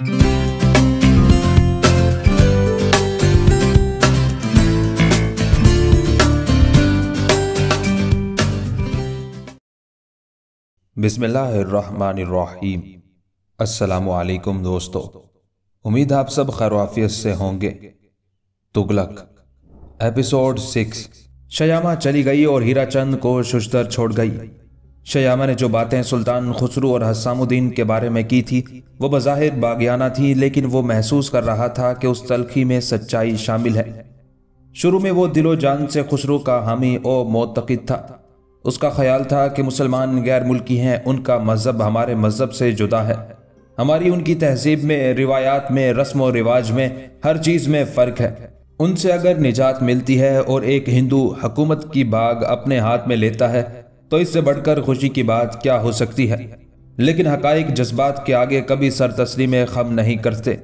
बिस्मिल्लाहिर्रहमानिर्रहीम। अस्सलामु अलैकुम दोस्तों, उम्मीद आप सब खैर आफियत से होंगे। तुगलक एपिसोड 6। शयामा चली गई और हीरा चंद को शुशदर छोड़ गई। शयामा ने जो बातें सुल्तान खुसरू और हसामुद्दीन के बारे में की थी वो बज़ाहिर बागियाना थी, लेकिन वो महसूस कर रहा था कि उस तलखी में सच्चाई शामिल है। शुरू में वो दिलो जान से खुसरू का हामी और मोतक़िद था। उसका ख्याल था कि मुसलमान गैर मुल्की हैं, उनका मज़हब हमारे मज़हब से जुदा है, हमारी उनकी तहजीब में, रिवायात में, रस्म व रिवाज में, हर चीज़ में फ़र्क है। उनसे अगर निजात मिलती है और एक हिंदू हुकूमत की बाग अपने हाथ में लेता है तो इससे बढ़कर खुशी की बात क्या हो सकती है। लेकिन हकाइक जज्बात के आगे कभी सर तस्लीम खम नहीं करते।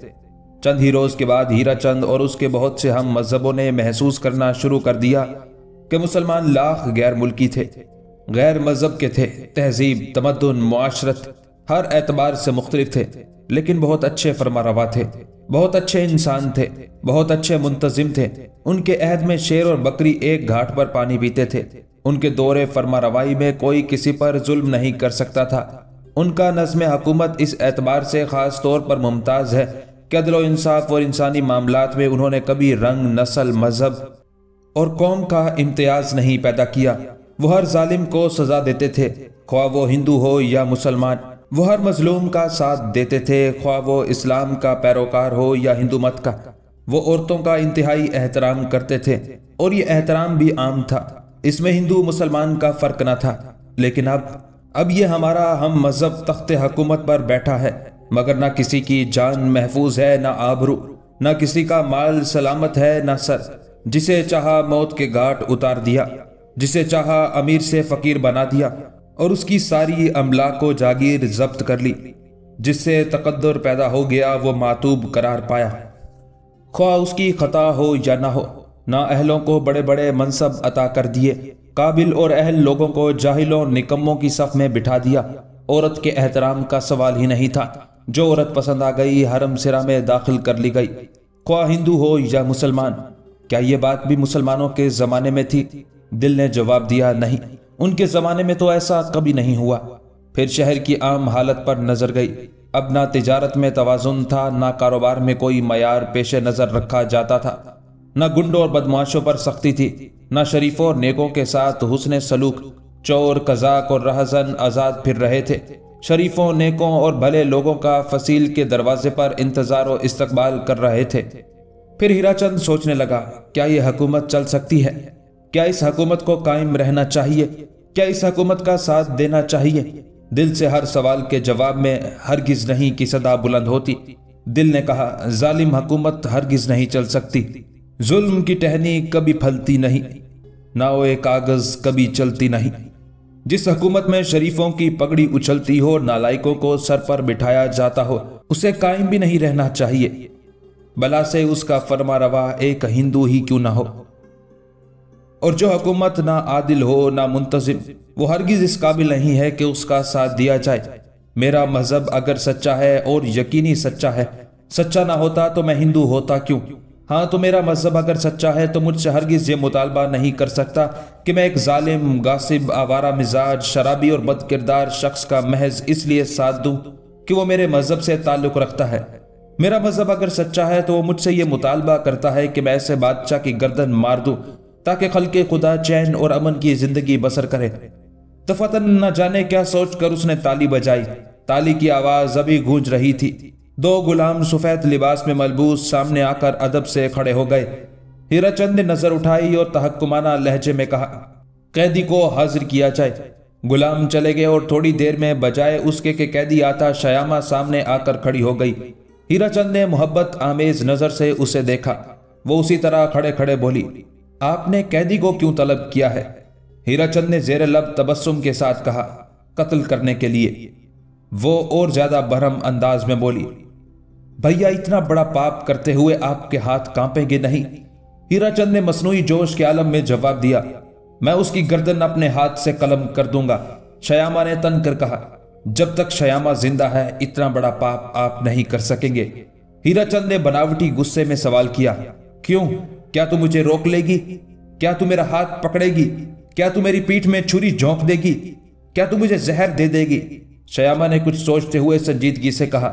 चंद ही रोज़ के बाद हीरा चंद और उसके बहुत से हम मज़हबों ने महसूस करना शुरू कर दिया कि मुसलमान लाख गैर मुल्की थे, गैर मज़हब के थे, तहजीब, तमद्दुन, मुआशरत हर एतबार से मुख्तलिफ थे, लेकिन बहुत अच्छे फरमारवा थे, बहुत अच्छे इंसान थे, बहुत अच्छे मुंतजिम थे। उनके अहद में शेर और बकरी एक घाट पर पानी पीते थे। उनके दौरे फरमारवाई में कोई किसी पर जुल्म नहीं कर सकता था। उनका नज़्म हुकूमत इस एतबार से ख़ास तौर पर मुमताज़ है कि अदल व इंसाफ और इंसानी मामलात में उन्होंने कभी रंग, नस्ल, मज़हब और कौम का इम्तियाज़ नहीं पैदा किया। वो हर जालिम को सज़ा देते थे, ख्वाह वो हिंदू हो या मुसलमान। वो हर मजलूम का साथ देते थे, ख्वाह वो इस्लाम का पैरोकार हो या हिंदू मत का। वो औरतों का इंतहाई एहतराम करते थे और ये एहतराम भी आम था, इसमें हिंदू मुसलमान का फ़र्क न था। लेकिन अब ये हमारा हम मज़हब तख्ते हुकूमत पर बैठा है, मगर ना किसी की जान महफूज है, ना आबरू, ना किसी का माल सलामत है, ना सर। जिसे चाहा मौत के घाट उतार दिया, जिसे चाहा अमीर से फ़कीर बना दिया और उसकी सारी अमला को जागीर जब्त कर ली। जिससे तकद्दुर पैदा हो गया वो मातूब करार पाया, ख्वाह उसकी खता हो या ना हो। ना अहलों को बड़े बड़े मनसब अता कर दिए, काबिल और अहल लोगों को जाहिलों निकम्मों की सफ में बिठा दिया। औरत के एहतराम का सवाल ही नहीं था। जो औरत पसंद आ गई हरम सिरा में दाखिल कर ली गई, ख्वाह हिंदू हो या मुसलमान। क्या ये बात भी मुसलमानों के ज़माने में थी? दिल ने जवाब दिया, नहीं, उनके ज़माने में तो ऐसा कभी नहीं हुआ। फिर शहर की आम हालत पर नजर गई। अब ना तिजारत में तवाज़ुन था, ना कारोबार में कोई मयार पेश नज़र रखा जाता था, ना गुंडों और बदमाशों पर सख्ती थी, ना शरीफों और नेकों के साथ हुस्न सलूक। चोर, कज़ाक और रहज़न आज़ाद फिर रहे थे। शरीफों, नेकों और भले लोगों का फसील के दरवाजे पर इंतज़ार और इस्तकबाल कर रहे थे। फिर हीरा चंद सोचने लगा, क्या ये हुकूमत चल सकती है? क्या इस हुकूमत को कायम रहना चाहिए? क्या इस हुकूमत का साथ देना चाहिए? दिल से हर सवाल के जवाब में हरगिज नहीं की सदा बुलंद होती। दिल ने कहा, जालिम हुकूमत हरगिज नहीं चल सकती। जुल्म की टहनी कभी फलती नहीं, नाओए कागज कभी चलती नहीं। जिस हुकूमत में शरीफों की पगड़ी उछलती हो, नालायकों को सर पर बिठाया जाता हो, उसे कायम भी नहीं रहना चाहिए, भला से उसका फरमारवा एक हिंदू ही क्यों ना हो। और जो हुकूमत ना आदिल हो, ना मुंतजिम, वो हरगिज इस काबिल नहीं है कि उसका साथ दिया जाए। मेरा मजहब अगर सच्चा है और यकीनी सच्चा है, सच्चा ना होता तो मैं हिंदू होता क्यों? हाँ, तो मेरा मजहब अगर सच्चा है तो मुझसे हरगिज ये मुतालबा नहीं कर सकता कि मैं एक जालिम, गासिब, आवारा मिजाज, शराबी और बदकिरदार शख्स का महज इसलिए साथ दूं कि वो मेरे मजहब से ताल्लुक़ रखता है। मेरा मजहब अगर सच्चा है तो वो मुझसे ये मुतालबा करता है कि मैं ऐसे बादशाह की गर्दन मार दूं ताकि खल्के खुदा चैन और अमन की जिंदगी बसर करे। तफतन न जाने क्या सोचकर उसने ताली बजाई। ताली की आवाज अभी गूंज रही थी। दो गुलाम सफेद लिबास में मलबूस सामने आकर अदब से खड़े हो गए। हीरा चंद ने नजर उठाई और तहक्कुमाना लहजे में कहा, कैदी को हाजिर किया जाए। गुलाम चले गए और थोड़ी देर में बजाय उसके कि कैदी आता, शयामा सामने आकर खड़ी हो गई। हीरा चंद ने मोहब्बत आमेज नजर से उसे देखा। वो उसी तरह खड़े खड़े बोली, आपने कैदी को क्यों तलब किया है? हीरा चंद ने जेर लब तबस्सुम के साथ कहा, कत्ल करने के लिए। वो और ज्यादा बरहम अंदाज में बोली, भैया इतना बड़ा पाप करते हुए आपके हाथ कांपेंगे नहीं? हीरा चंद ने मसनूई जोश के आलम में जवाब दिया, मैं उसकी गर्दन अपने हाथ से कलम कर दूंगा। शयामा ने तन कर कहा, जब तक शयामा जिंदा है इतना बड़ा पाप आप नहीं कर सकेंगे। हीराचंद ने बनावटी गुस्से में सवाल किया। क्यों? क्या तू मुझे रोक लेगी? क्या तू मेरा हाथ पकड़ेगी? क्या तू मेरी पीठ में छुरी झोंक देगी? क्या तू मुझे जहर दे देगी? शयामा ने कुछ सोचते हुए संजीदगी से कहा,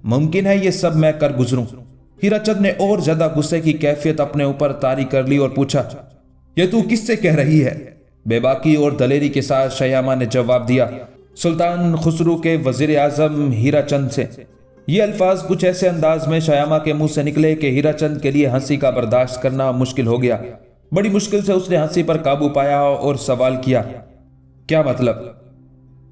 मुमकिन है ये सब मैं कर गुजरूं। हीराचंद ने और ज्यादा गुस्से की कैफियत अपने ऊपर तारी कर ली और पूछा, ये तू किससे कह रही है? बेबाकी और दलेरी के साथ शयामा ने जवाब दिया, सुल्तान खुसरू के वजीर आजम हीराचंद से। ये अल्फाज कुछ ऐसे अंदाज में शयामा के मुंह से निकले कि हीराचंद के लिए हंसी का बर्दाश्त करना मुश्किल हो गया। बड़ी मुश्किल से उसने हंसी पर काबू पाया और सवाल किया, क्या मतलब?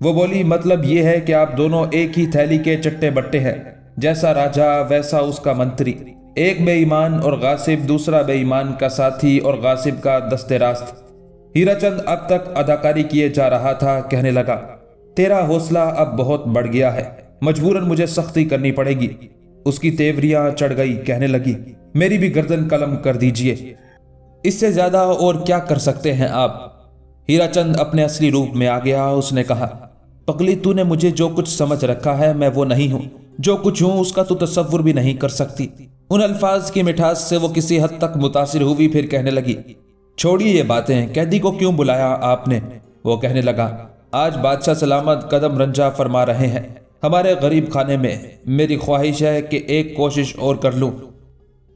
वो बोली, मतलब ये है कि आप दोनों एक ही थैली के चट्टे बट्टे हैं, जैसा राजा वैसा उसका मंत्री, एक बेईमान और गासिब, दूसरा बेईमान का साथी और गासिब का दस्ते रास्त। हीराचंद अब तक अदाकारी किए जा रहा था, कहने लगा, तेरा हौसला अब बहुत बढ़ गया है, मजबूरन मुझे सख्ती करनी पड़ेगी। उसकी तेवरियां चढ़ गई, कहने लगी, मेरी भी गर्दन कलम कर दीजिए। इससे ज्यादा और क्या कर सकते हैं आप? हीराचंद अपने असली रूप में आ गया। उसने कहा, पगली, तूने मुझे जो कुछ समझ रखा है मैं वो नहीं हूं। जो कुछ हूं उसका तू तसव्वुर भी नहीं कर सकती। उन अल्फाज की मिठास से वो किसी हद तक मुतासिर हुई, फिर कहने लगी, छोड़िए ये बातें, कैदी को क्यों बुलाया आपने? वो कहने लगा, आज बादशाह सलामत कदम रंजा फरमा रहे हैं हमारे गरीब खाने में। मेरी ख्वाहिश है कि एक कोशिश और कर लूं।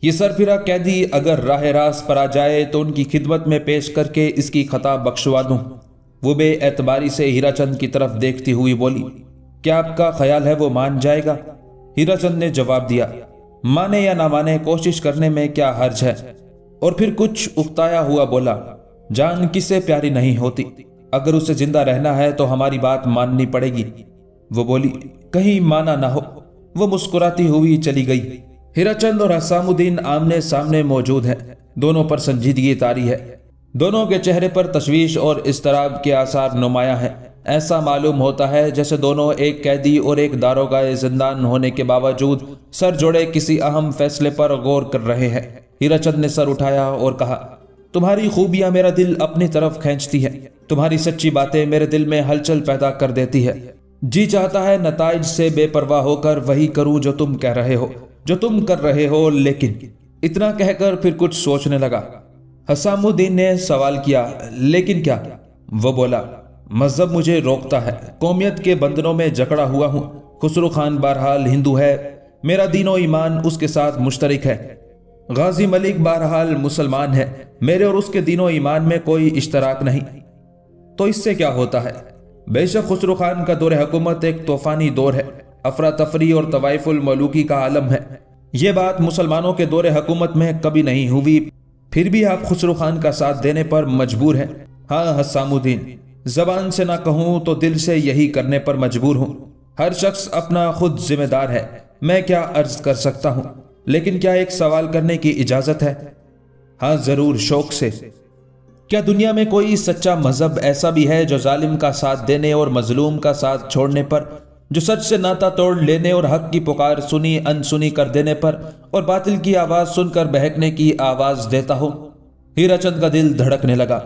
ये सरफिरा कैदी अगर राह रास्त पर आ जाए तो उनकी खिदमत में पेश करके इसकी खता बख्शवा दूं। वो बेएतबारी से हीराचंद की तरफ देखती हुई बोली, क्या आपका ख्याल है वो मान जाएगा? हीराचंद ने जवाब दिया, माने या ना माने, कोशिश करने में क्या हर्ज है। और फिर कुछ उकताया हुआ बोला, जान किसे प्यारी नहीं होती, अगर उसे जिंदा रहना है तो हमारी बात माननी पड़ेगी। वो बोली, कहीं माना ना हो। वो मुस्कुराती हुई चली गई। हीराचंद और हसामुद्दीन आमने सामने मौजूद हैं। दोनों पर संजीदगी तारी है। दोनों के चेहरे पर तशवीश और इस्तराब के आसार नुमाया हैं। ऐसा मालूम होता है जैसे दोनों एक कैदी और एक दारोगाए जिंदान होने के बावजूद सर जोड़े किसी अहम फैसले पर गौर कर रहे हैं। हीराचंद ने सर उठाया और कहा, तुम्हारी खूबियां मेरा दिल अपनी तरफ खींचती है। तुम्हारी सच्ची बातें मेरे दिल में हलचल पैदा कर देती है। जी चाहता है नताइज से बेपरवाह होकर वही करूं जो तुम कह रहे हो, जो तुम कर रहे हो। लेकिन इतना कहकर फिर कुछ सोचने लगा। हसामुद्दीन ने सवाल किया, लेकिन क्या? वो बोला, मजहब मुझे रोकता है, कौमियत के बंधनों में जकड़ा हुआ हूं। खुसरो खान बहरहाल हिंदू है, मेरा दीनो ईमान उसके साथ मुश्तरिक है। गाजी मलिक बहरहाल मुसलमान है, मेरे और उसके दीनो ईमान में कोई इश्तराक नहीं। तो इससे क्या होता है? बेशक खुसरो खान का दौर हुकूमत एक तूफानी दौर है, अफरा तफरी और तवाइफुल मलूकी का आलम है। ये बात मुसलमानों के दौर हुकूमत में कभी नहीं हुई, फिर भी आप खुसरो खान का साथ देने पर मजबूर हैं। हाँ हसामुद्दीन, जबान से ना कहूं तो दिल से यही करने पर मजबूर हूं। हर शख्स अपना खुद जिम्मेदार है, मैं क्या अर्ज कर सकता हूं। लेकिन क्या एक सवाल करने की इजाजत है? हाँ जरूर, शौक से। क्या दुनिया में कोई सच्चा मजहब ऐसा भी है जो जालिम का साथ देने और मजलूम का साथ छोड़ने पर, जो सच से नाता तोड़ लेने और हक की पुकार सुनी अनसुनी कर देने पर और बातिल की आवाज सुनकर बहकने की आवाज देता हो? हीराचंद का दिल धड़कने लगा।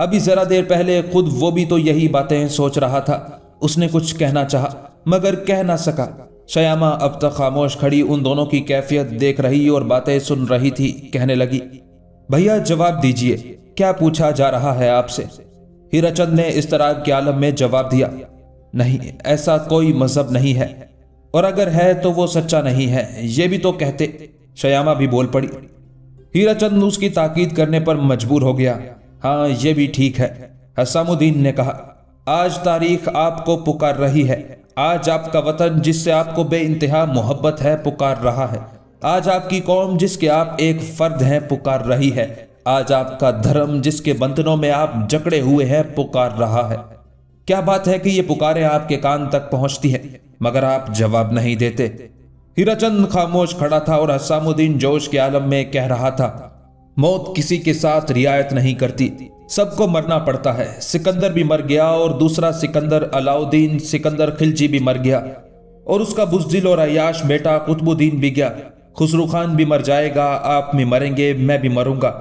अभी जरा देर पहले खुद वो भी तो यही बातें सोच रहा था। उसने कुछ कहना चाहा मगर कह ना सका। शयामा अब तक खामोश खड़ी उन दोनों की कैफियत देख रही और बातें सुन रही थी। कहने लगी, भैया जवाब दीजिए, क्या पूछा जा रहा है आपसे? हीराचंद ने इस तरह के आलम में जवाब दिया, नहीं, ऐसा कोई मजहब नहीं है, और अगर है तो वो सच्चा नहीं है, ये भी तो कहते। शयामा भी बोल पड़ी। हीराचंद उसकी ताकीद करने पर मजबूर हो गया। हाँ ये भी ठीक है। हसामुद्दीन ने कहा, आज तारीख आपको पुकार रही है। आज आपका वतन जिससे आपको बेइंतहा मोहब्बत है पुकार रहा है। आज आपकी कौम जिसके आप एक फर्द हैं पुकार रही है। आज आपका धर्म जिसके बंधनों में आप जकड़े हुए हैं पुकार रहा है। क्या बात है कि ये पुकारें आपके कान तक पहुंचती हैं मगर आप जवाब नहीं देते। हीराचंद खामोश खड़ा था और हसामुद्दीन जोश के आलम में कह रहा था, मौत किसी के साथ रियायत नहीं करती, सबको मरना पड़ता है। सिकंदर भी मर गया और दूसरा सिकंदर अलाउद्दीन सिकंदर खिलजी भी मर गया और उसका बुज़दिल और अय्याश बेटा कुतुबुद्दीन भी गया। खुसरो खान भी मर जाएगा, आप भी मरेंगे, मैं भी मरूंगा।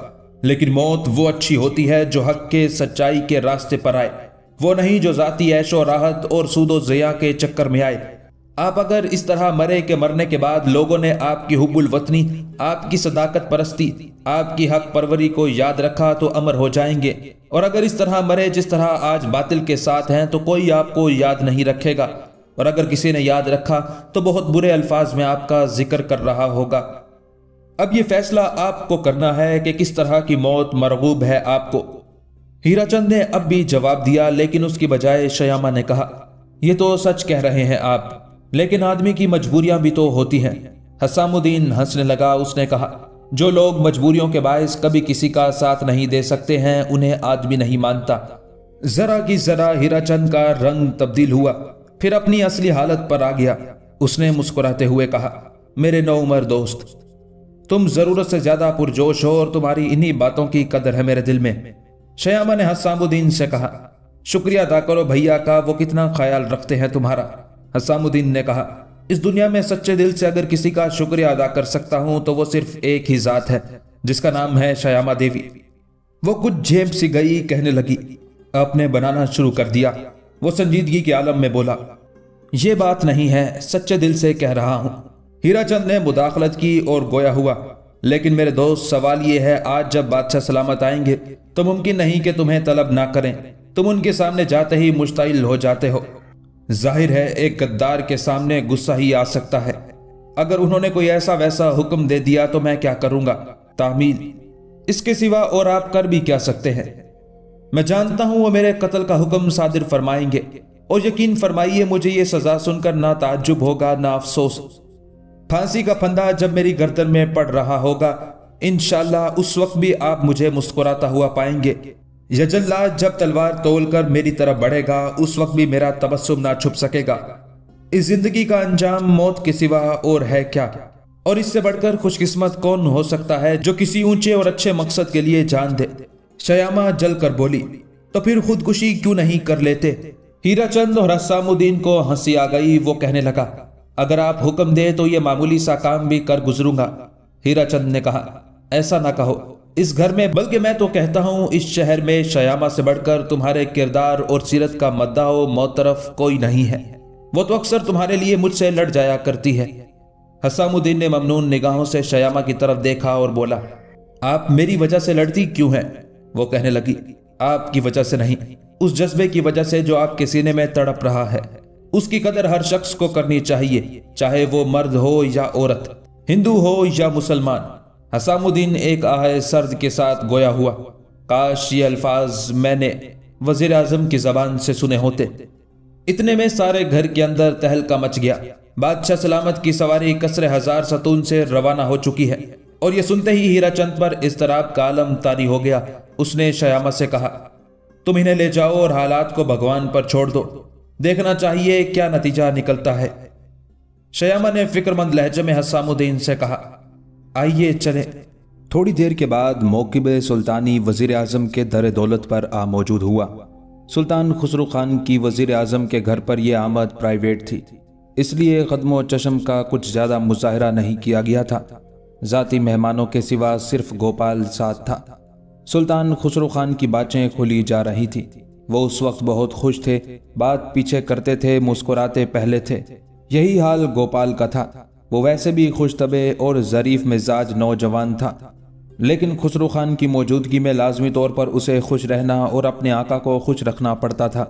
लेकिन मौत वो अच्छी होती है जो हक के सच्चाई के रास्ते पर आए। वो नहीं जो ज़ाती ऐश और राहत और सूद व ज़िया के चक्कर में आए। आप अगर इस तरह मरे कि मरने के बाद लोगों ने आपकी हुब्बुल वतनी, आपकी सदाकत परस्ती, आपकी हक परवरी को याद रखा तो अमर हो जाएंगे, और अगर इस तरह मरे जिस तरह आज बातिल के साथ हैं तो कोई आपको याद नहीं रखेगा, और अगर किसी ने याद रखा तो बहुत बुरे अल्फाज में आपका जिक्र कर रहा होगा। अब ये फैसला आपको करना है कि किस तरह की मौत मरगूब है आपको। हीराचंद ने अब भी जवाब दिया, लेकिन उसकी बजाय शयामा ने कहा, ये तो सच कह रहे हैं आप, लेकिन आदमी की मजबूरियां भी तो होती हैं। हसामुद्दीन हंसने लगा। उसने कहा, जो लोग मजबूरियों के बायस कभी किसी का साथ नहीं दे सकते हैं उन्हें आदमी नहीं मानता। जरा की जरा हीराचंद का रंग तब्दील हुआ, फिर अपनी असली हालत पर आ गया। उसने मुस्कुराते हुए कहा, मेरे नौउमर दोस्त, तुम जरूरत से ज्यादा पुरजोश हो और तुम्हारी इन्हीं बातों की कदर है मेरे दिल में। शयामा ने हसामुद्दीन से कहा, शुक्रिया अदा करो भैया का, वो कितना ख्याल रखते हैं तुम्हारा। हसामुद्दीन ने कहा, इस दुनिया में सच्चे दिल से अगर किसी का शुक्रिया अदा कर सकता हूं तो वो सिर्फ एक ही जात है, जिसका नाम है शयामा देवी। वो कुछ झेप सी गई, कहने लगी, आपने बनाना शुरू कर दिया। वो संजीदगी के आलम में बोला, ये बात नहीं है, सच्चे दिल से कह रहा हूं। हीराचंद ने मुदाखलत की और गोया हुआ, लेकिन मेरे दोस्त, सवाल ये है, आज जब बादशाह सलामत आएंगे तो मुमकिन नहीं कि तुम्हें तलब ना करें। तुम उनके सामने जाते ही मुश्ताइल हो जाते हो। जाहिर है एक गद्दार के सामने गुस्सा ही आ सकता है। अगर उन्होंने कोई ऐसा वैसा हुक्म दे दिया तो मैं क्या करूंगा? तामील, इसके सिवा और आप कर भी क्या सकते हैं? मैं जानता हूं वो मेरे कत्ल का हुक्म सादिर फरमाएंगे, और यकीन फरमाइए मुझे ये सजा सुनकर ना ताज्जुब होगा ना अफसोस। फांसी का फंदा जब मेरी गर्दन में पड़ रहा होगा, इंशाअल्लाह उस वक्त भी आप मुझे मुस्कुराता हुआ पाएंगे। यजल्ला जब तलवार तोलकर मेरी तरफ बढ़ेगा, उस वक्त भी मेरा तबस्सुम ना छुप सकेगा। इस जिंदगी का अंजाम मौत के सिवा और है क्या? और इससे बढ़कर खुशकिस्मत कौन हो सकता है जो किसी ऊंचे और अच्छे मकसद के लिए जान दे। शयामा जल कर बोली, तो फिर खुदकुशी क्यों नहीं कर लेते? हीराचंद और हसामुद्दीन को हंसी आ गई। वो कहने लगा, अगर आप हुक्म दे तो ये मामूली सा काम भी कर गुजरूंगा। हीराचंद ने कहा, ऐसा ना कहो, इस घर में, बल्कि मैं तो कहता हूं इस शहर में शयामा से बढ़कर तुम्हारे किरदार और सीरत का मद्दाओ मोतरफ कोई नहीं है। वो तो अक्सर तुम्हारे लिए मुझसे लड़ जाया करती है। हसामुद्दीन ने ममनून निगाहों से शयामा की तरफ देखा और बोला, आप मेरी वजह से लड़ती क्यों हैं? वो कहने लगी, आपकी वजह से नहीं, उस जज्बे की वजह से जो आपके सीने में तड़प रहा है। उसकी कदर हर शख्स को करनी चाहिए, चाहे वो मर्द हो या औरत, हिंदू हो या मुसलमान। हसामुद्दीन एक आह सर्द के साथ गोया हुआ। काश ये अल्फाज मैंने वजीर आजम की जबान से सुने होते। इतने में सारे घर के अंदर तहलका मच गया। बादशाह सलामत की सवारी कसरे हजार सतून से रवाना हो चुकी है, और ये सुनते ही हीराचंद पर इस्तराब का आलम तारी हो गया। उसने शयामा से कहा, तुम इन्हें ले जाओ और हालात को भगवान पर छोड़ दो, देखना चाहिए क्या नतीजा निकलता है। शयामा ने फिक्रमंद लहजे में हसामुद्दीन से कहा, आइए चले। थोड़ी देर के बाद मौकिब सुल्तानी वजीर आजम के दर दौलत पर आ मौजूद हुआ। सुल्तान खुसरो खान की वजीर आजम के घर पर यह आमद प्राइवेट थी, इसलिए कदमो चशम का कुछ ज़्यादा मुजाहरा नहीं किया गया था। ज़ाती मेहमानों के सिवा सिर्फ गोपाल साथ था। सुल्तान खुसरो खान की बातें खुली जा रही थी। वो उस वक्त बहुत खुश थे, बात पीछे करते थे, मुस्कुराते पहले थे। यही हाल गोपाल का था। वो वैसे भी खुश तबे और ज़रीफ मिजाज नौजवान था, लेकिन खुसरो खान की मौजूदगी में लाजमी तौर पर उसे खुश रहना और अपने आका को खुश रखना पड़ता था।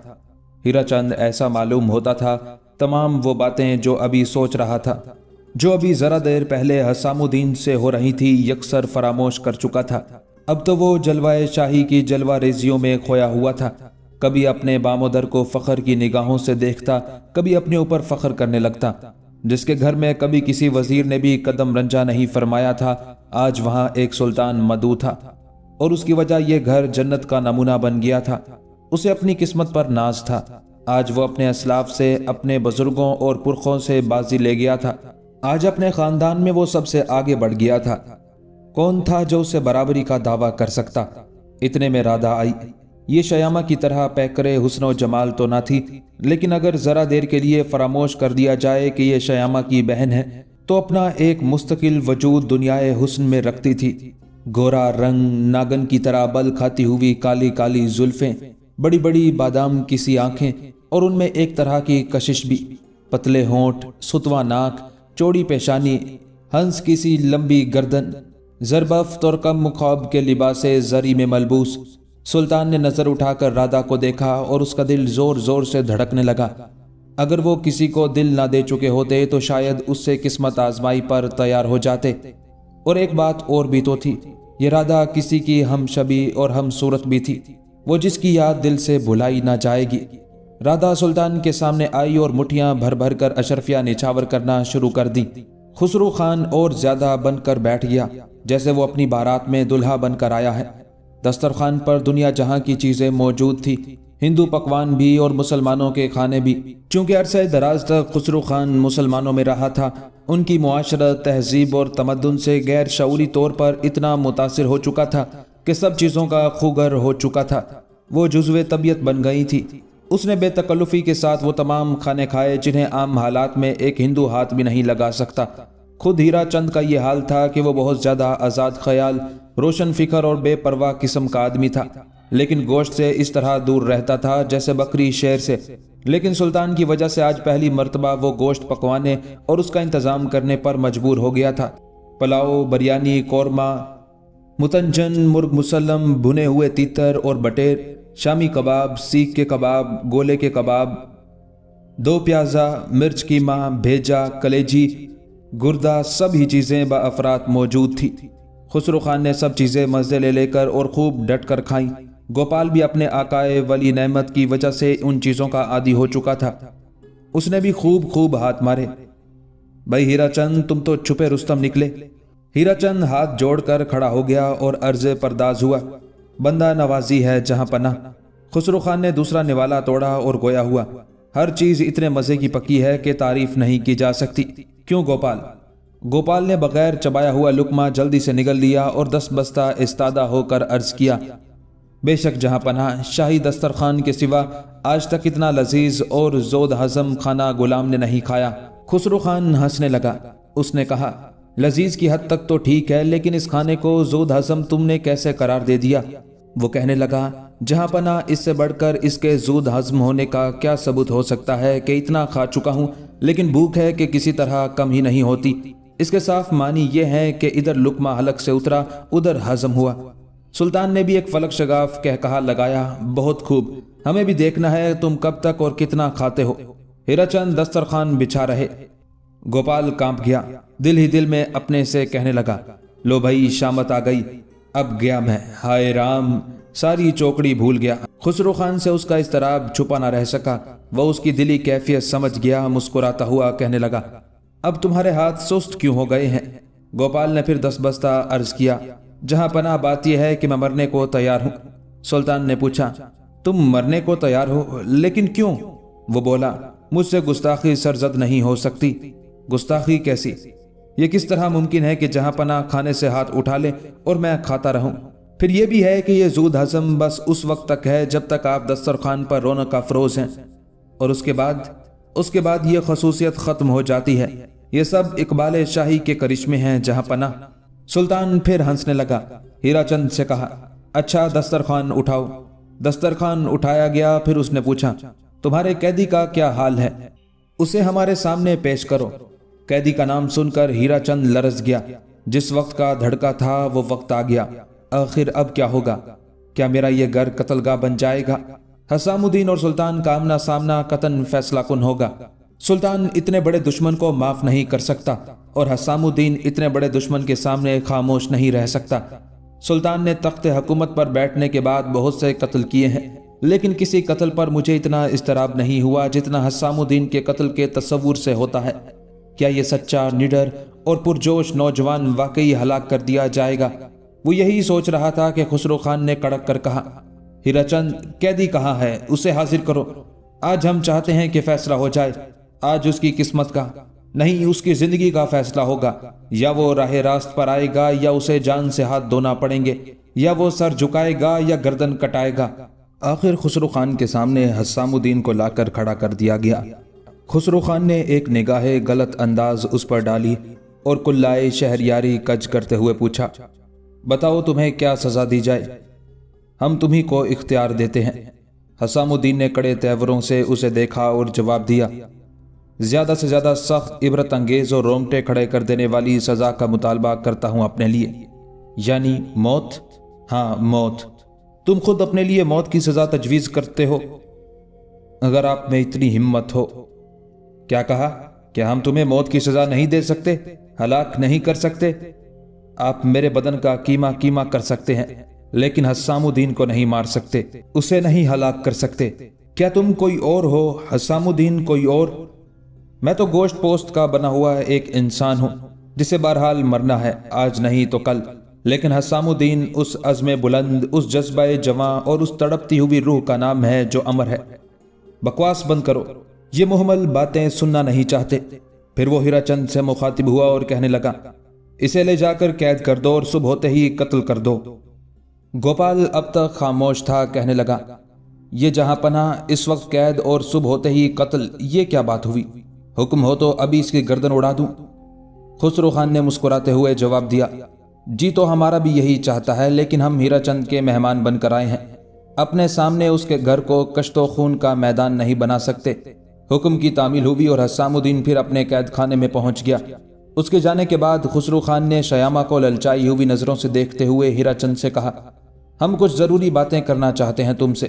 हीराचंद ऐसा मालूम होता था तमाम वो बातें जो अभी सोच रहा था, जो अभी ज़रा देर पहले हसामुद्दीन से हो रही थी, यकसर फरामोश कर चुका था। अब तो वो जलवाए शाही की जलवा रेजियों में खोया हुआ था। कभी अपने बामोदर को फ़ख्र की निगाहों से देखता, कभी अपने ऊपर फ़ख्र करने लगता। जिसके घर में कभी किसी वजीर ने भी कदम रंजा नहीं फरमाया था, आज वहाँ एक सुल्तान मदू था, और उसकी वजह यह घर जन्नत का नमूना बन गया था। उसे अपनी किस्मत पर नाज था। आज वो अपने असलाफ से, अपने बुजुर्गों और पुरखों से बाजी ले गया था। आज अपने ख़ानदान में वो सबसे आगे बढ़ गया था। कौन था जो उसे बराबरी का दावा कर सकता? इतने में राधा आई। ये शयामा की तरह पैकरे हुस्न जमाल तो ना थी, लेकिन अगर ज़रा देर के लिए फरामोश कर दिया जाए कि ये शयामा की बहन है, तो अपना एक मुस्तकिल वजूद दुनियाए हुस्न में रखती थी। गोरा रंग, नागन की तरह बल खाती हुई काली काली जुल्फें, बड़ी बड़ी बादाम की सी आंखें और उनमें एक तरह की कशिश भी, पतले होंठ, सुतवा नाक, चौड़ी पेशानी, हंस की सी लंबी गर्दन, ज़रबफ्त और कम मुखाब के लिबासे ज़री में मलबूस। सुल्तान ने नज़र उठाकर राधा को देखा और उसका दिल ज़ोर ज़ोर से धड़कने लगा। अगर वो किसी को दिल ना दे चुके होते तो शायद उससे किस्मत आजमाई पर तैयार हो जाते। और एक बात और भी तो थी, ये राधा किसी की हम शबी और हम सूरत भी थी, वो जिसकी याद दिल से भुलाई ना जाएगी। राधा सुल्तान के सामने आई और मुठ्ठियां भर भर कर अशरफिया निछावर करना शुरू कर दी। खुसरो खान और ज्यादा बनकर बैठ गया, जैसे वो अपनी बारात में दुल्हा बनकर आया है। दस्तरखान पर दुनिया जहां की चीजें मौजूद थी, हिंदू पकवान भी और मुसलमानों के खाने भी। चूंकि अरसे दराज तक खुसरो खान मुसलमानों में रहा था, उनकी मुआशरत, तहजीब और तमद्दुन से गैर शऊरी तौर पर इतना मुतासिर हो चुका था कि सब चीज़ों का खुगर हो चुका था। वो जुज़्वे तबीयत बन गई थी। उसने बेतकल्लुफ़ी के साथ वो तमाम खाने खाए जिन्हें आम हालात में एक हिंदू हाथ भी नहीं लगा सकता। खुद हीरा चंद का ये हाल था कि वो बहुत ज़्यादा आज़ाद ख्याल, रोशन फ़िक्र और बेपरवाह किस्म का आदमी था, लेकिन गोश्त से इस तरह दूर रहता था जैसे बकरी शेर से। लेकिन सुल्तान की वजह से आज पहली मर्तबा वो गोश्त पकवाने और उसका इंतज़ाम करने पर मजबूर हो गया था। पुलाव, बिरयानी, कौरमा, मुतंजन, मुर्ग मुसल्लम, भुने हुए तीतर और बटेर, शामी कबाब, सीख के कबाब, गोले के कबाब, दो प्याज़ा, मिर्च कीमा, भेजा, कलेजी, गुर्दा, सब ही चीज़ें बाअफरात मौजूद थी। खुसरो खान ने सब चीज़ें मज़े ले लेकर और खूब डट कर खाईं। गोपाल भी अपने आकाए वली नेमत की वजह से उन चीज़ों का आदी हो चुका था। उसने भी खूब खूब हाथ मारे। भाई हीरा चंद, तुम तो छुपे रुस्तम निकले। हीरा चंद हाथ जोड़कर खड़ा हो गया और अर्ज़े परदाज हुआ। बंदा नवाजी है जहां पना। खुसरो खान ने दूसरा निवाला तोड़ा और गोया हुआ। हर चीज़ इतने मज़े की पकी है कि तारीफ नहीं की जा सकती। क्यों गोपाल? गोपाल ने बगैर चबाया हुआ लुकमा जल्दी से निगल लिया और दस बस्ता इस्तादा होकर अर्ज किया, बेशक जहां पनाह, शाही दस्तरखान के सिवा आज तक इतना लजीज और जोद हजम खाना गुलाम ने नहीं खाया। खुसरो खान हंसने लगा। उसने कहा, लजीज की हद तक तो ठीक है, लेकिन इस खाने को जोद हजम तुमने कैसे करार दे दिया? वो कहने लगा, जहां पना, इससे बढ़कर इसके जोद हजम होने का क्या सबूत हो सकता है कि इतना खा चुका हूं, लेकिन भूख है कि किसी तरह कम ही नहीं होती। इसके साफ मानी ये है कि इधर लुकमा हलक से उतरा, उधर हजम हुआ। सुल्तान ने भी एक फलक शगाफ कह कहा लगाया, बहुत खूब, हमें भी देखना है तुम कब तक और कितना खाते हो। हीराचंद दस्तरखान बिछा रहे। गोपाल कांप गया, दिल ही दिल में अपने से कहने लगा, लो भाई शामत आ गई, अब गया मैं, हाय राम, सारी चौकड़ी भूल गया। खुसरो खान से उसका इस्तराब छुपा ना रह सका। वह उसकी दिली कैफियत समझ गया। मुस्कुराता हुआ कहने लगा, अब तुम्हारे हाथ सुस्त क्यों हो गए हैं? गोपाल ने फिर दस बस्ता अर्ज किया, जहां पना, बात यह है कि मैं मरने को तैयार हूं। सुल्तान ने पूछा, तुम मरने को तैयार हो, लेकिन क्यों? वो बोला, मुझसे गुस्ताखी सरजद नहीं हो सकती। गुस्ताखी कैसी? ये किस तरह मुमकिन है कि जहां पना खाने से हाथ उठा ले और मैं खाता रहूं? फिर यह भी है कि यह जूद हजम बस उस वक्त तक है जब तक आप दस्तरखान पर रौनक अफरोज हैं, और उसके बाद यह खसूसियत खत्म हो जाती है। ये सब इकबाल शाही के करिश्मे हैं जहां पना। सुल्तान फिर हंसने लगा। हीराचंद से कहा, अच्छा दस्तरखान उठाओ। दस्तरखान उठाया गया। फिर उसने पूछा, तुम्हारे कैदी का क्या हाल है? उसे हमारे सामने पेश करो। कैदी का नाम सुनकर हीराचंद लरस गया। जिस वक्त का धड़का था वो वक्त आ गया। आखिर अब क्या होगा? क्या मेरा ये घर कत्लगाह बन जाएगा? हसामुद्दीन और सुल्तान का आमना सामना कतन फैसला कुन होगा। सुल्तान इतने बड़े दुश्मन को माफ नहीं कर सकता और हसामुद्दीन इतने बड़े दुश्मन के सामने खामोश नहीं रह सकता। सुल्तान ने तख्त हुकूमत पर बैठने के बाद बहुत से कत्ल किए हैं, लेकिन किसी कत्ल पर मुझे इतना इस्तराब नहीं हुआ जितना हसामुद्दीन के कत्ल के तस्वुर से होता है। क्या ये सच्चा, निडर और पुरजोश नौजवान वाकई हलाक कर दिया जाएगा? वो यही सोच रहा था कि खुसरो खान ने कड़क कर कहा, हीराचंद, कैदी कहाँ है? उसे हाजिर करो। आज हम चाहते हैं कि फैसला हो जाए। आज उसकी किस्मत का नहीं, उसकी जिंदगी का फैसला होगा। या वो राह रास्त पर आएगा, या उसे जान से हाथ धोना पड़ेंगे, या वो सर झुकाएगा या गर्दन कटाएगा। आखिर खुसरो खान के सामने हसामुद्दीन को लाकर खड़ा कर दिया गया। खुसरो खान ने एक निगाहे गलत अंदाज उस पर डाली और कुल्लाए शहरियारी कज करते हुए पूछा, बताओ तुम्हें क्या सजा दी जाए? हम तुम्ही को इख्तियार देते हैं। हसामुद्दीन ने कड़े तेवरों से उसे देखा और जवाब दिया, ज्यादा से ज्यादा सख्त, इबरत अंगेज और रोंगटे खड़े कर देने वाली सजा का मुतालबा करता हूं अपने लिए, यानी मौत। हाँ, मौत। तुम खुद अपने लिए मौत की सजा तजवीज करते हो? अगर आप में इतनी हिम्मत हो। क्या कहा? क्या हम तुम्हें मौत की सजा नहीं दे सकते, हलाक नहीं कर सकते? आप मेरे बदन का कीमा कीमा कर सकते हैं, लेकिन हसामुद्दीन को नहीं मार सकते, उसे नहीं हलाक कर सकते। क्या तुम कोई और हो? हसामुद्दीन कोई और? मैं तो गोश्त पोस्ट का बना हुआ एक इंसान हूं जिसे बहरहाल मरना है, आज नहीं तो कल। लेकिन हसामुद्दीन उस अज़्म बुलंद, उस जज्बा जवां और उस तड़पती हुई रूह का नाम है जो अमर है। बकवास बंद करो, ये मुहम्मल बातें सुनना नहीं चाहते। फिर वो हीराचंद से मुखातिब हुआ और कहने लगा, इसे ले जाकर कैद कर दो और सुबह होते ही कत्ल कर दो। गोपाल अब तक खामोश था, कहने लगा, ये जहां पनाह, इस वक्त कैद और सुबह होते ही कत्ल, ये क्या बात हुई? हुक्म हो तो अभी इसकी गर्दन उड़ा दूं। खुसरो खान ने मुस्कुराते हुए जवाब दिया, जी तो हमारा भी यही चाहता है, लेकिन हम हीराचंद के मेहमान बनकर आए हैं, अपने सामने उसके घर को कश्तो खून का मैदान नहीं बना सकते। हुक्म की तामील हुई और हसामुद्दीन फिर अपने कैद खाने में पहुंच गया। उसके जाने के बाद खुसरो खान ने शयामा को ललचाई हुई नजरों से देखते हुए हीराचंद से कहा, हम कुछ जरूरी बातें करना चाहते हैं तुमसे।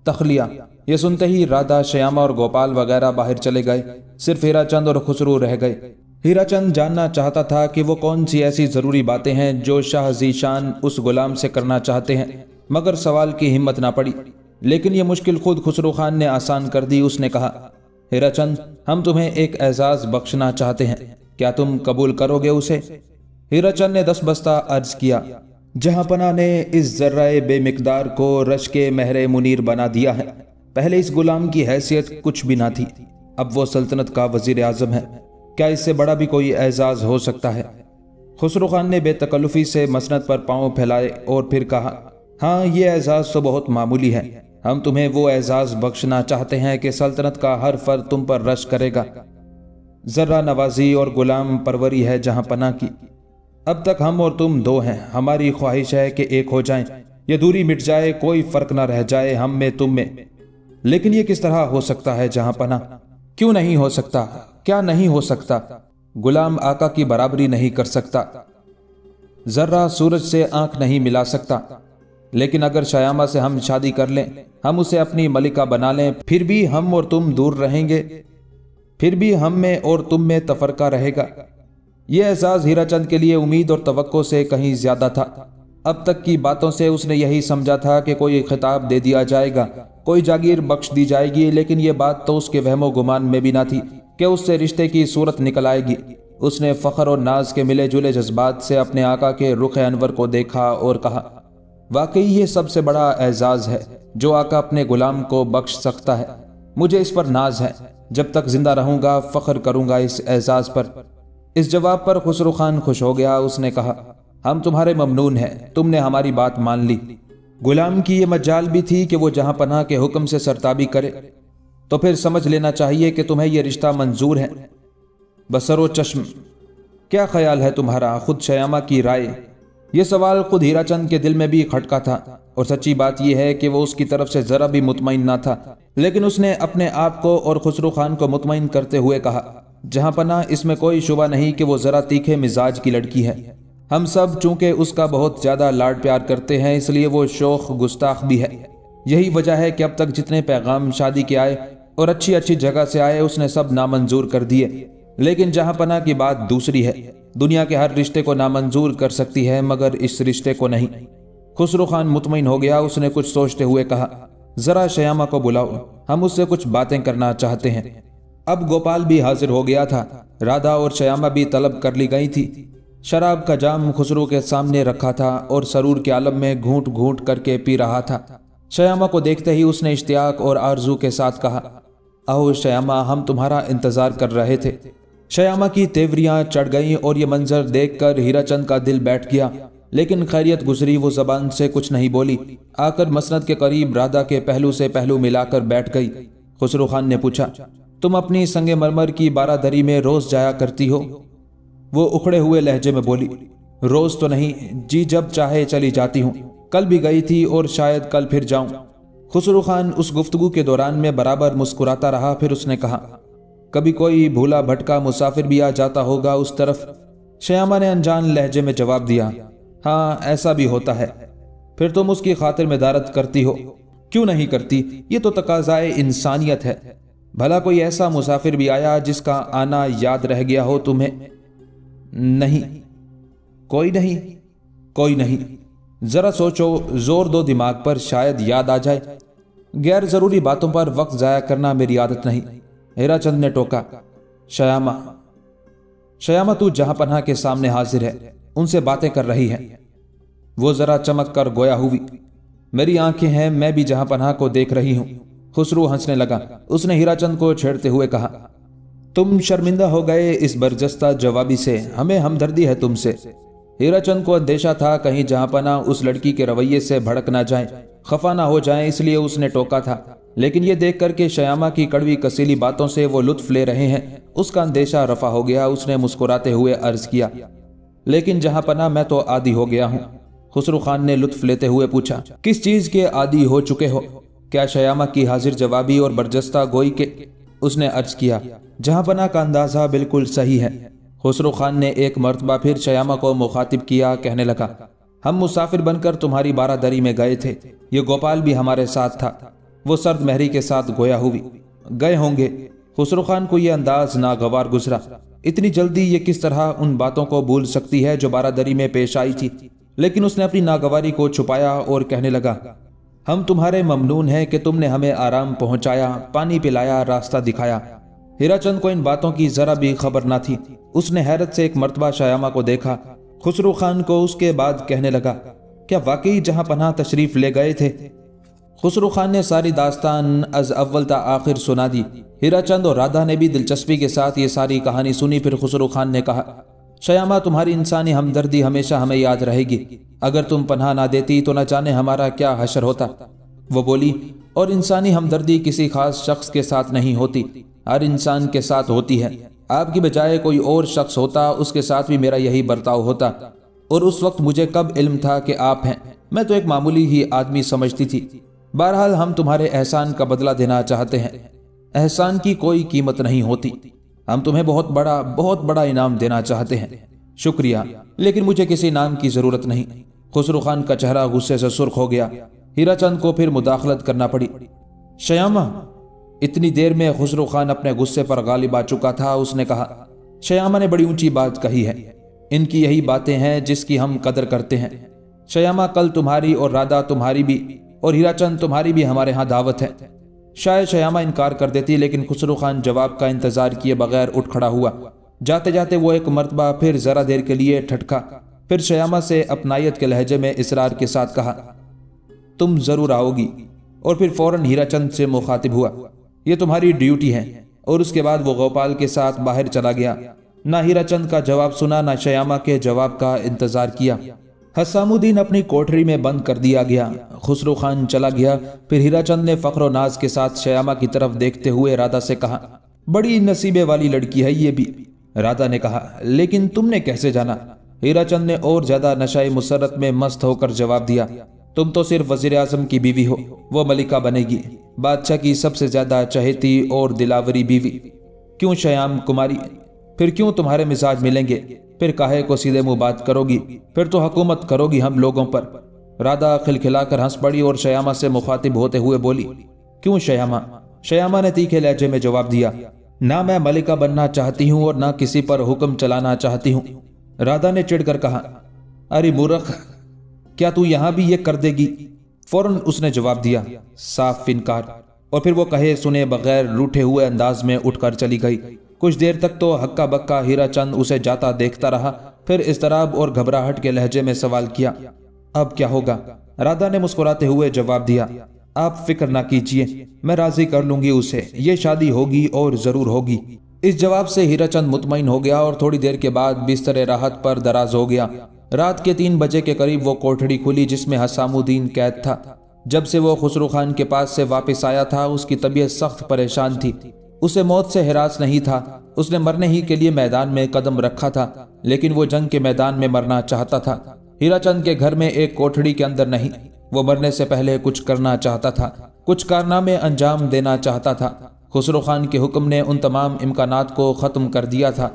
तखलिया। ये सुनते ही राधा, शयामा और गोपाल वगैरह बाहर चले गए, सिर्फ हीराचंद और खुसरो रह गए। हीराचंद जानना चाहता था कि वो कौन सी ऐसी जरूरी बातें हैं जो शाह ज़ीशान उस गुलाम से करना चाहते हैं, मगर सवाल की हिम्मत ना पड़ी। लेकिन ये मुश्किल खुद खुसरो खान ने आसान कर दी। उसने कहा, हीराचंद, हम तुम्हें एक एजाज बख्शना चाहते हैं, क्या तुम कबूल करोगे उसे? हीराचंद ने दस्तबस्ता अर्ज किया, जहां पना ने इस जर्राए बेमिकदार को रश के महरे मुनीर बना दिया है। पहले इस गुलाम की हैसियत कुछ भी ना थी, अब वो सल्तनत का वजीर आजम है। क्या इससे बड़ा भी कोई एजाज हो सकता है? खुसरो खान ने बेतकल्लुफी से मसनद पर पांव फैलाए और फिर कहा, हाँ, ये एजाज तो बहुत मामूली है। हम तुम्हें वो एजाज बख्शना चाहते हैं कि सल्तनत का हर फर्द तुम पर रश करेगा। जर्रा नवाजी और गुलाम परवरी है जहां पना की। अब तक हम और तुम दो हैं, हमारी ख्वाहिश है कि एक हो जाएं, ये दूरी मिट जाए, कोई फर्क ना रह जाए हम में तुम में। लेकिन ये किस तरह हो सकता है जहां पना? क्यों नहीं हो सकता? क्या नहीं हो सकता? गुलाम आका की बराबरी नहीं कर सकता, जर्रा सूरज से आंख नहीं मिला सकता। लेकिन अगर शयामा से हम शादी कर लें, हम उसे अपनी मलिका बना लें, फिर भी हम और तुम दूर रहेंगे, फिर भी हम में और तुम में तफरका रहेगा। यह एहसास हीराचंद के लिए उम्मीद और तवक्को से कहीं ज्यादा था। अब तक की बातों से उसने यही समझा था कि कोई खिताब दे दिया जाएगा, कोई जागीर बख्श दी जाएगी, लेकिन यह बात तो उसके वहमो गुमान में भी ना थी कि उससे रिश्ते की सूरत निकल आएगी। उसने फख्र और नाज के मिले जुले जज्बात से अपने आका के रुख अनवर को देखा और कहा, वाकई ये सबसे बड़ा एजाज है जो आका अपने गुलाम को बख्श सकता है। मुझे इस पर नाज है, जब तक जिंदा रहूंगा फख्र करूंगा इस एजाज पर। इस जवाब पर खुसरो खान खुश हो गया। उसने कहा, हम तुम्हारे ममनून हैं, तुमने हमारी बात मान ली। गुलाम की ये मजाल भी थी कि वो जहां पनाह के हुक्म से सरताबी करे, तो फिर समझ लेना चाहिए कि तुम्हें यह रिश्ता मंजूर है। बसरो चश्म, क्या ख्याल है तुम्हारा? खुद शयामा की राय। यह सवाल खुद हीराचंद के दिल में भी खटका था, और सच्ची बात यह है कि वो उसकी तरफ से जरा भी मुतमईन ना था। लेकिन उसने अपने आप को और खुसरो खान को मुतमईन करते हुए कहा, जहां पनाह, इसमें कोई शुबा नहीं कि वो जरा तीखे मिजाज की लड़की है। हम सब चूंकि उसका बहुत ज्यादा लाड प्यार करते हैं, इसलिए वो शौक गुस्ताख भी है। यही वजह है कि अब तक जितने पैगाम शादी के आए और अच्छी अच्छी जगह से आए, उसने सब नामंजूर कर दिए। लेकिन जहां पनाह की बात दूसरी है। दुनिया के हर रिश्ते को नामंजूर कर सकती है, मगर इस रिश्ते को नहीं। खुसरो खान मुतमईन हो गया। उसने कुछ सोचते हुए कहा, जरा शयामा को बुलाओ, हम उससे कुछ बातें करना चाहते हैं। अब गोपाल भी हाजिर हो गया था। राधा और शयामा भी तलब कर ली गई थी। शराब का जाम खुसरो के सामने रखा था और सरूर के आलम में घूंट घूंट करके पी रहा था। शयामा को देखते ही उसने इश्तियाक और आरजू के साथ कहा, आओ शयामा, हम तुम्हारा इंतजार कर रहे थे। शयामा की तेवरियां चढ़ गईं और ये मंजर देखकर हीराचंद का दिल बैठ गया। लेकिन खैरियत गुजरी, वो जबान से कुछ नहीं बोली। आकर मसनद के करीब राधा के पहलू से पहलू मिलाकर बैठ गई। खुसरो खान ने पूछा, तुम अपनी संगे मरमर की बारादरी में रोज जाया करती हो? वो उखड़े हुए लहजे में बोली, रोज तो नहीं जी, जब चाहे चली जाती हूँ। कल भी गई थी और शायद कल फिर जाऊं। خسرو خان اس گفتگو کے دوران میں برابر مسکراتا رہا، پھر اس نے کہا، کبھی کوئی بھولا بھٹکا مسافر بھی آ جاتا ہوگا اس طرف؟ شیامہ نے انجان لہجے میں جواب دیا، ہاں ایسا بھی ہوتا ہے۔ پھر تم اس کی خاطر مدارت کرتی ہو؟ کیوں نہیں کرتی، یہ تو تقاضائے انسانیت ہے۔ بھلا کوئی ایسا مسافر بھی آیا جس کا آنا یاد رہ گیا ہو تمہیں؟ نہیں، کوئی نہیں، کوئی نہیں۔ ذرا سوچو، زور دو دماغ پر، شاید یاد آ جائے۔ غیر ضروری باتوں پر وقت ضائع کرنا میری عادت نہیں، ہیرا چند نے ٹوکا۔ شیامہ تو جہاں پناہ کے سامنے حاضر ہے، ان سے باتیں کر رہی ہے۔ وہ ذرا چمک کر گویا ہوئی، میری آنکھیں ہیں، میں بھی جہاں پناہ کو دیکھ رہی ہوں۔ خسرو ہنسنے لگا۔ اس نے ہیرا چند کو چھیڑتے ہوئے کہا، تم شرمندہ ہو گئے اس برجستہ جوابی سے، ہمیں ہمدردی ہے تم سے۔ ہیرا چند کو اندیشہ تھا کہیں جہاں پناہ اس لڑکی کے رویے سے بھڑک نہ جائیں، خفا نہ ہو جائیں، اس لیے اس نے ٹوکا تھا۔ لیکن یہ دیکھ کر کہ شیامہ کی کڑوی کسیلی باتوں سے وہ لطف لے رہے ہیں، اس کا اندیشہ رفع ہو گیا۔ اس نے مسکراتے ہوئے عرض کیا، لیکن جہاں پناہ میں تو عادی ہو گیا ہوں۔ خسرو خان نے لطف لیتے ہوئے پوچھا، کس چیز کے عادی ہو چکے ہو؟ کیا شیامہ کی حاضر جوابی اور برجستہ گوئی کے؟ اس نے عرض کیا، جہاں پناہ کا اندازہ بالکل صحیح ہے۔ خسرو خان نے ایک مرتبہ پھر شیامہ کو مخاطب کیا، کہنے لگا، ہم مسافر بن کر تمہاری بارادری میں گئے تھے، یہ گوپال بھی ہمارے ساتھ تھا۔ وہ سرد مہری کے ساتھ گویا ہوئی، گئے ہوں گے۔ خسرو خان کو یہ انداز ناگوار گزرا، اتنی جلدی یہ کس طرح ان باتوں کو بھول سکتی ہے جو بارادری میں پیش آئی تھی؟ لیکن اس نے اپنی ناگواری کو چھپایا اور کہنے لگا، ہم تمہارے ممنون ہیں کہ تم نے ہمیں آرام پہنچایا، پانی پلایا، راستہ دکھایا۔ ہیرا چند کو ان باتوں کی ذرا بھی خبر نہ تھی۔ اس نے حیرت سے ایک مرتبہ شیامہ کو دیکھا، خسرو خان کو، اس کے بعد کہنے لگا، کیا واقعی جہاں پناہ تشریف لے گئے تھے؟ خسرو خان نے ساری داستان از اول تا آخر سنا دی۔ ہیرا چند اور رادھا نے بھی دلچسپی کے ساتھ یہ ساری کہانی سنی۔ پھر خسرو خان نے کہا، شیامہ تمہاری انسانی ہمدردی ہمیشہ ہمیں یاد رہے گی، اگر تم پناہ نہ دیتی تو نہ جانے ہمارا کیا حشر ہوتا۔ وہ بولی، اور انسانی ہمدردی کسی خاص شخص کے ساتھ نہیں ہوتی، ہر انسان کے ساتھ ہوتی ہے۔ آپ کی بجائے کوئی اور شخص ہوتا، اس کے ساتھ بھی میرا یہی برتاؤ ہوتا، اور اس وقت مجھے کب علم تھا کہ آپ ہیں؟ میں تو ایک معمولی ہی آدمی سمجھتی تھی۔ بہرحال ہم تمہارے احسان کا بدلہ دینا چاہتے ہیں۔ احسان کی کوئی قیمت نہیں ہوتی، ہم تمہیں بہت بڑا انعام دینا چاہتے ہیں۔ شکریہ، لیکن مجھے کسی انعام کی ضرورت نہیں۔ خسرو خان کا چہرہ غصے سے سرخ ہو گیا۔ ہیرا چند کو پھر مداخلت کرنا پڑی۔ شیامہ، اتنی دیر میں خسرو خان اپنے غصے پر غالب آ چکا تھا۔ اس نے کہا، شیامہ نے بڑی اونچی بات کہی ہے، ان کی یہی باتیں ہیں جس کی ہم قدر کرتے ہیں۔ شیامہ، کل تمہاری اور رادھا تمہاری بھی، اور ہیرا چند تمہاری بھی ہمارے ہاں دعوت ہے۔ شاید شیامہ انکار کر دیتی، لیکن خسرو خان جواب کا انتظار کیے بغیر اٹھ کھڑا ہوا۔ جاتے جاتے وہ ایک مرتبہ پھر ذرا دیر کے لیے ٹھٹکا، پھر شیامہ سے اپنائیت کے لہجے میں اصرار کے ساتھ کہا، تم ضرور آؤ گی، اور پھر فوراً ہیرا چند سے مخاطب ہوا، یہ تمہاری ڈیوٹی ہے۔ اور اس کے بعد وہ گوپال کے ساتھ باہر چلا گیا۔ نہ ہیرا چند کا جواب سنا، نہ شیامہ کے جواب کا انتظار کیا۔ حسام الدین اپنی کوٹری میں بند کر دیا گیا۔ خسرو خان چلا گیا۔ پھر ہیرا چند نے فخر و ناز کے ساتھ شیامہ کی طرف دیکھتے ہوئے رادھا سے کہا، بڑی نصیبے والی لڑکی ہے یہ بھی۔ رادھا نے کہا، لیکن تم نے کیسے جانا؟ ہیرا چند نے اور زیادہ نشۂ مسرت میں مست ہو کر جواب دیا، تم تو صرف وزیر اعظم کی بیوی ہو، وہ ملکہ بنے گی، بادشاہ کی سب سے زیادہ چہیتی اور دلاوری بیوی۔ کیوں شیام کماری؟ پھر کیوں تمہارے مزاج ملیں گے؟ پھر کاہے کو سیدھے منہ بات کرو گی؟ پھر تو حکومت کرو گی ہم لوگوں پر۔ رادھا کھلکھلا کر ہنس پڑی اور شیامہ سے مخاطب ہوتے ہوئے بولی، کیوں شیامہ؟ شیامہ نے تیکھے لہجے میں جواب دیا، نہ میں ملکہ بننا چاہتی ہوں اور نہ کسی پر حکم چلانا چاہتی ہوں۔ رادھا نے چڑھ کر کہا، ارے مورخ، کیا تو یہاں بھی یہ کر دے گی؟ فوراً اس نے جواب دیا، صاف انکار۔ اور پھر وہ کہے سنے بغیر روٹھے ہوئے انداز میں اٹھ کر چلی گئی۔ کچھ دیر تک تو ہکا بکا ہیرا چند اسے جاتا دیکھتا رہا، پھر اضطراب اور گھبراہٹ کے لہجے میں سوال کیا، اب کیا ہوگا؟ رادھا نے مسکراتے ہوئے جواب دیا، آپ فکر نہ کیجیے، میں راضی کر لوں گی اسے، یہ شادی ہوگی اور ضرور ہوگی۔ اس جواب سے ہیرا چند مطمئن ہو گیا اور تھوڑی دیر کے بعد بستر راحت پر دراز ہو گیا۔ رات کے 3 بجے کے قریب وہ کوٹھڑی کھلی جس میں حسام الدین قید تھا۔ جب سے وہ خسرو خان کے پاس سے واپس آیا تھا اس کی طبیعت سخت پریشان تھی۔ اسے موت سے ہراس نہیں تھا، اس نے مرنے ہی کے لیے میدان میں قدم رکھا تھا، لیکن وہ جنگ کے میدان میں مرنا چاہتا تھا، ہیرا چند کے گھر میں ایک کوٹھڑی کے اندر نہیں۔ وہ مرنے سے پہلے کچھ کرنا چاہتا تھا۔ کچھ کارنامے انجام دینا چاہتا تھا۔ خسرو خان کے حکم نے ان تمام امکانات کو ختم کر دیا تھا۔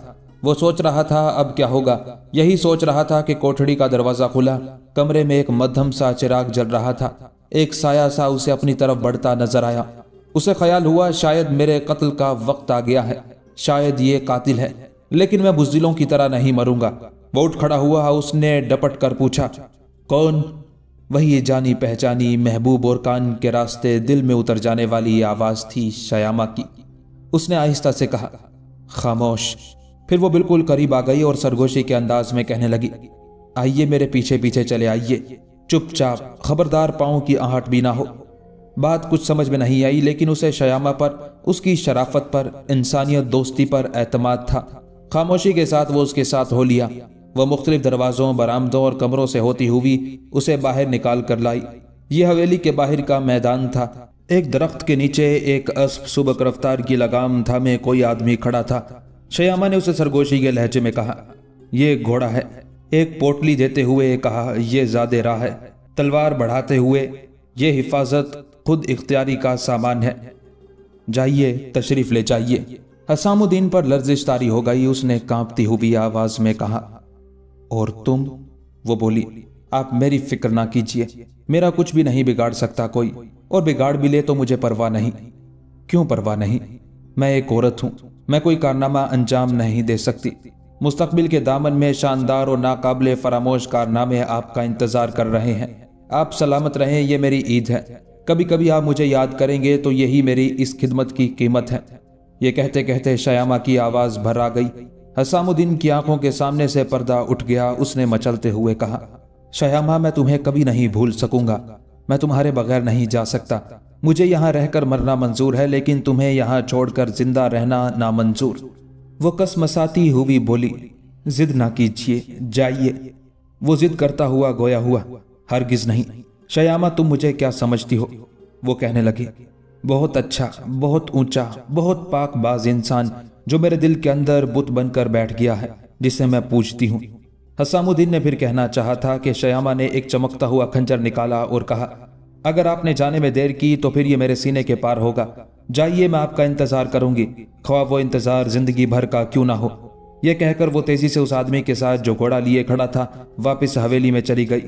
وہ سوچ رہا تھا اب کیا ہوگا۔ یہی سوچ رہا تھا کہ کوٹھڑی کا دروازہ کھلا، کمرے میں ایک مدھم سا چراغ جل رہا تھا۔ ایک سایہ سا اسے اپنی طرف بڑھتا نظر آیا۔ اسے خیال ہوا شاید میرے قتل کا وقت آ گیا ہے، شاید یہ قاتل ہے، لیکن میں بزدلوں کی طرح نہیں مروں گا۔ وہ اٹھ کھڑا ہوا، اس نے ڈپٹ کر پوچھا، کون؟ وہی جانی پہچانی محبوب اور کان کے راستے دل میں اتر جانے والی آواز تھی شیامہ کی۔ اس نے آہستہ سے کہا، خاموش۔ پھر وہ بالکل قریب آ گئی اور سرگوشی کے انداز میں کہنے لگی، آئیے میرے پیچھے پیچھے چلے آئیے، چپ چاپ، خبردار پاؤں کی آہٹ بھی نہ ہو۔ بات کچھ سمجھ میں نہیں آئی، لیکن اسے شیامہ پر، اس کی شرافت پر، انسانیت دوستی پر اعتماد تھا۔ خاموشی کے ساتھ وہ اس کے ساتھ ہو لیا۔ وہ مختلف دروازوں، برآمدوں اور کمروں سے ہوتی ہوئی اسے باہر نکال کر لائی۔ یہ حویلی کے باہر کا میدان تھا۔ ایک درخت کے نیچے ایک اسب سبک رفتار کی لگام تھامے کوئی آدمی کھڑا تھا۔ شیامہ نے اسے سرگوشی کے لہجے میں کہا، یہ گھوڑا ہے۔ ایک پوٹلی دیتے ہوئے کہا، یہ زادِ راہ ہے۔ تلوار بڑھاتے ہوئے، یہ حفاظت خود اختیاری کا سامان ہے، جائیے تشریف لے جائیے۔ حسام الدین پر لرزش طاری ہو گئی۔ اس نے کانپتی ہوئی آواز میں کہا، اور تم؟ وہ بولی، آپ میری فکر نہ کیجیے، میرا کچھ بھی نہیں بگاڑ سکتا کوئی، اور بگاڑ بھی لے تو مجھے پرواہ نہیں۔ کیوں پرواہ نہیں؟ میں ایک عورت ہوں، میں کوئی کارنامہ انجام نہیں دے سکتی۔ مستقبل کے دامن میں شاندار اور ناقابل فراموش کارنامے آپ کا انتظار کر رہے ہیں۔ آپ سلامت رہیں، یہ میری عید ہے۔ کبھی کبھی آپ مجھے یاد کریں گے تو یہی میری اس خدمت کی قیمت ہے۔ یہ کہتے کہتے شیامہ کی آواز بھر آ گئی۔ حسام الدین کی آنکھوں کے سامنے سے پردہ اٹھ گیا۔ اس نے مچلتے ہوئے کہا، شیامہ، میں تمہیں کبھی نہیں بھول سکوں گا۔ میں تمہارے بغیر نہیں جا سکتا۔ مجھے یہاں رہ کر مرنا منظور ہے، لیکن تمہیں یہاں چھوڑ کر زندہ رہنا نامنظور۔ وہ کسمساتی ہوئی بولی، ضد نہ کیجیے، جائیے۔ وہ ضد کرتا ہوا گویا ہوا، ہرگز نہیں۔ شیامہ، تم مجھے کیا سمجھتی ہو؟ وہ کہنے لگی، بہت اچھا، بہت اونچا، بہت پاک باز انسان جو میرے دل کے اندر بت بن کر بیٹھ گیا ہے، جسے میں پوجتی ہوں۔ حسام الدین نے پھر کہنا چاہا تھا کہ شیامہ نے ایک چمکتا ہوا خنجر نکالا اور کہا، اگر آپ نے جانے میں دیر کی تو پھر یہ میرے سینے کے پار ہوگا۔ جائیے، میں آپ کا انتظار کروں گی، خواہ وہ انتظار زندگی بھر کا کیوں نہ ہو۔ یہ کہہ کر وہ تیزی سے اس آدمی کے ساتھ جو گھوڑا لیے کھڑا تھا واپس حویلی میں چلی گئی۔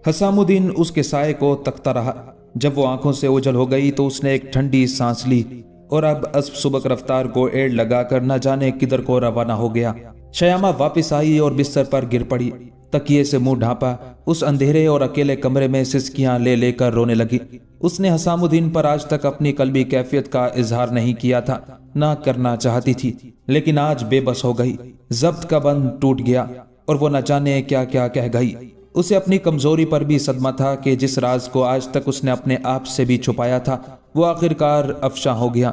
حسام الدین اس کے سائے کو تکتا رہا۔ جب وہ آنکھوں سے اوجھل ہو گئی تو اس نے ایک ٹھنڈی سانس لی اور اب اسب سبک رفتار کو ایڑ لگا کر نہ جانے کدھر کو روانہ ہو گیا۔ شیامہ واپس آئی اور بستر پر گر پڑی، تکیے سے منہ ڈھانپا۔ اس اندھیرے اور اکیلے کمرے میں سسکیاں لے لے کر رونے لگی۔ اس نے حسام الدین پر آج تک اپنی قلبی کیفیت کا اظہار نہیں کیا تھا، نہ کرنا چاہتی تھی، لیکن آج بے بس ہو گئی۔ ضبط کا بند ٹوٹ گیا اور وہ نہ جانے کیا کیا کہہ گئی۔ اسے اپنی کمزوری پر بھی صدمہ تھا کہ جس راز کو آج تک اس نے اپنے آپ سے بھی چھپایا تھا وہ آخرکار افشاں ہو گیا۔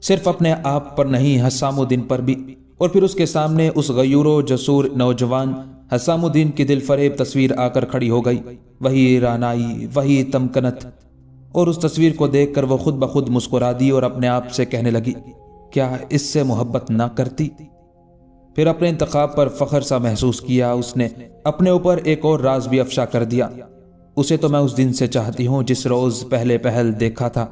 صرف اپنے آپ پر نہیں، حسام الدین پر بھی۔ اور پھر اس کے سامنے اس غیور و جسور نوجوان حسام الدین کی دل فریب تصویر آ کر کھڑی ہو گئی، وہی رعنائی، وہی تمکنت۔ اور اس تصویر کو دیکھ کر وہ خود بخود مسکرا دی اور اپنے آپ سے کہنے لگی، کیا اس سے محبت نہ کرتی؟ پھر اپنے انتخاب پر فخر سا محسوس کیا۔ اس نے اپنے اوپر ایک اور راز بھی افشا کر دیا۔ اسے تو میں اس دن سے چاہتی ہوں جس روز پہلے پہل دیکھا تھا،